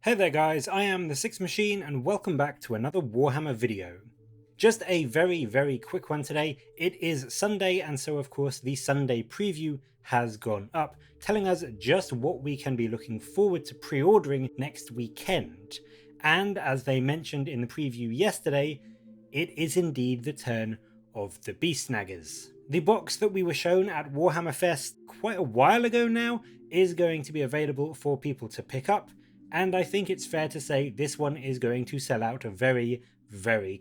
Hey there guys, I am the Six Machine and welcome back to another Warhammer video. Just a very quick one today. It is Sunday and so of course the Sunday preview has gone up, telling us just what we can be looking forward to pre-ordering next weekend. And as they mentioned in the preview yesterday, it is indeed the turn of the Beast Snaggas. The box that we were shown at Warhammer Fest quite a while ago now is going to be available for people to pick up, and I think it's fair to say this one is going to sell out very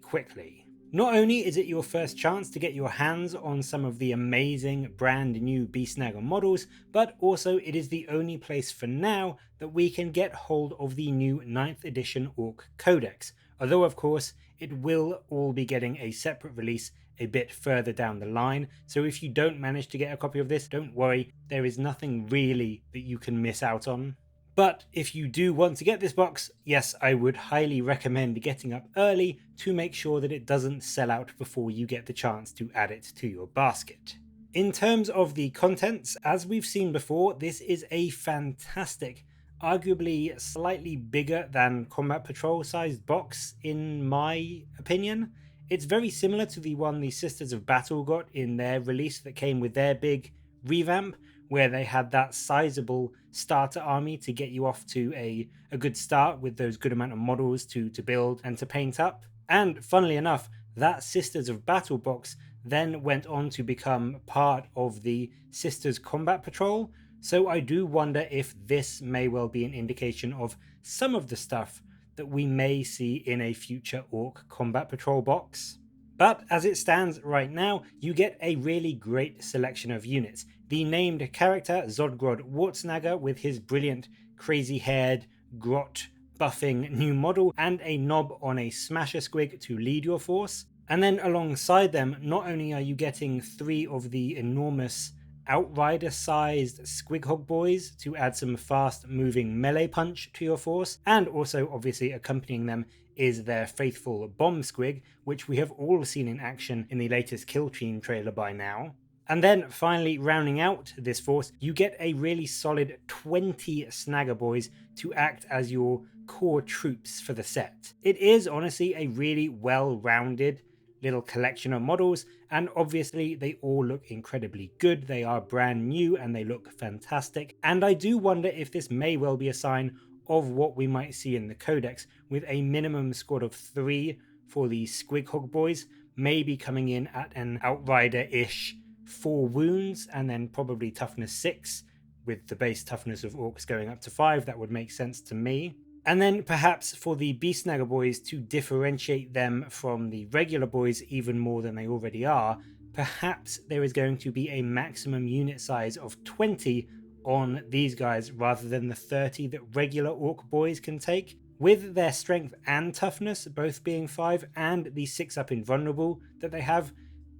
quickly. Not only is it your first chance to get your hands on some of the amazing brand new Beast Snagga models, but also it is the only place for now that we can get hold of the new 9th edition Ork Codex, although of course it will all be getting a separate release a bit further down the line, so if you don't manage to get a copy of this, don't worry, there is nothing really that you can miss out on. But if you do want to get this box, yes, I would highly recommend getting up early to make sure that it doesn't sell out before you get the chance to add it to your basket. In terms of the contents, as we've seen before, this is a fantastic, arguably slightly bigger than Combat Patrol sized box in my opinion. It's very similar to the one the Sisters of Battle got in their release that came with their big revamp, where they had that sizable starter army to get you off to a good start with those good amount of models to build and to paint up. And funnily enough, that Sisters of Battle box then went on to become part of the Sisters Combat Patrol, so I do wonder if this may well be an indication of some of the stuff that we may see in a future Ork Combat Patrol box. But as it stands right now, you get a really great selection of units. The named character Zodgrod Wartsnagga with his brilliant crazy-haired grot buffing new model and a knob on a smasher squig to lead your force. And then alongside them, not only are you getting 3 of the enormous outrider-sized squighog boys to add some fast-moving melee punch to your force, and also obviously accompanying them is their faithful bomb squig, which we have all seen in action in the latest Kill Team trailer by now. And then finally rounding out this force, you get a really solid 20 Snagga boys to act as your core troops for the set. It is honestly a really well-rounded little collection of models, and obviously they all look incredibly good. They are brand new and they look fantastic, and I do wonder if this may well be a sign of what we might see in the Codex, with a minimum squad of 3 for the Squighog boys, maybe coming in at an Outrider-ish 4 wounds, and then probably toughness 6, with the base toughness of Orks going up to 5. That would make sense to me. And then perhaps for the Beast Snagga boys, to differentiate them from the regular boys even more than they already are, perhaps there is going to be a maximum unit size of 20 on these guys rather than the 30 that regular Ork boys can take. With their strength and toughness both being 5 and the 6 up invulnerable that they have,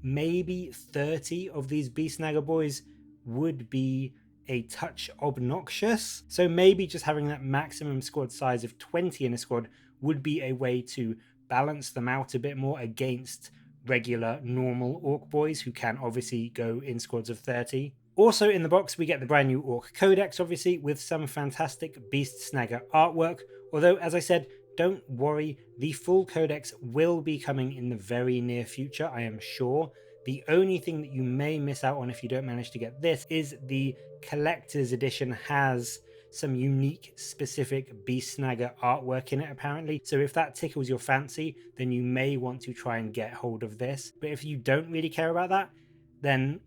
maybe 30 of these Beast Snagga boys would be a touch obnoxious. So maybe just having that maximum squad size of 20 in a squad would be a way to balance them out a bit more against regular normal Ork boys who can obviously go in squads of 30. Also in the box we get the brand new Ork Codex, obviously, with some fantastic Beast Snagga artwork, although as I said, don't worry, the full codex will be coming in the very near future, I am sure. The only thing that you may miss out on if you don't manage to get this is the collector's edition has some unique specific Beast Snagga artwork in it apparently, so if that tickles your fancy then you may want to try and get hold of this. But if you don't really care about that, then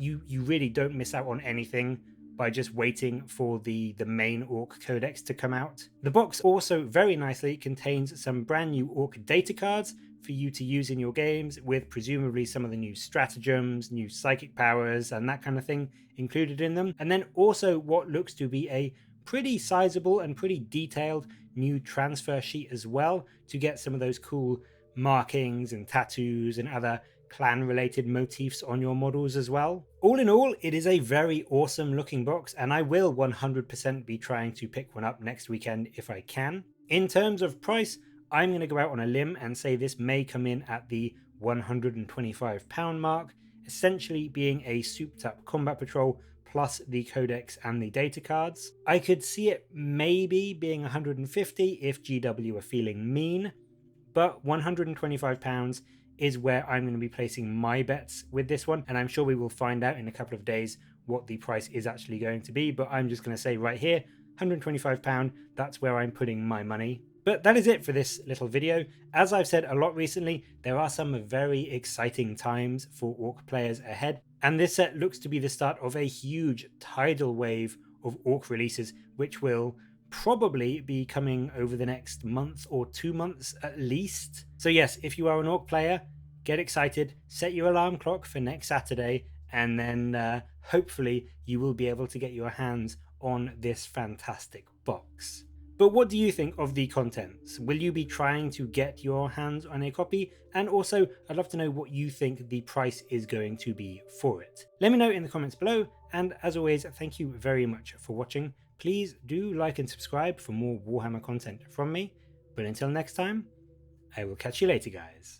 you really don't miss out on anything by just waiting for the main Ork Codex to come out. The box also very nicely contains some brand new Ork data cards for you to use in your games, with presumably some of the new stratagems, new psychic powers and that kind of thing included in them. And then also what looks to be a pretty sizable and pretty detailed new transfer sheet as well, to get some of those cool markings and tattoos and other clan related motifs on your models as well. All in all, it is a very awesome looking box, and I will 100% be trying to pick one up next weekend if I can. In terms of price, I'm going to go out on a limb and say this may come in at the £125 mark, essentially being a souped up Combat Patrol plus the codex and the data cards. I could see it maybe being 150 if GW are feeling mean, but £125 is where I'm going to be placing my bets with this one, and I'm sure we will find out in a couple of days what the price is actually going to be, but I'm just going to say right here, £125, that's where I'm putting my money. But that is it for this little video. As I've said a lot recently, there are some very exciting times for Ork players ahead, and this set looks to be the start of a huge tidal wave of Ork releases, which will probably be coming over the next month or 2 months at least. So yes, if you are an Ork player, get excited, set your alarm clock for next Saturday, and then hopefully you will be able to get your hands on this fantastic box. But what do you think of the contents? Will you be trying to get your hands on a copy? And also, I'd love to know what you think the price is going to be for it. Let me know in the comments below, and as always, thank you very much for watching. Please do like and subscribe for more Warhammer content from me, but until next time, I will catch you later, guys.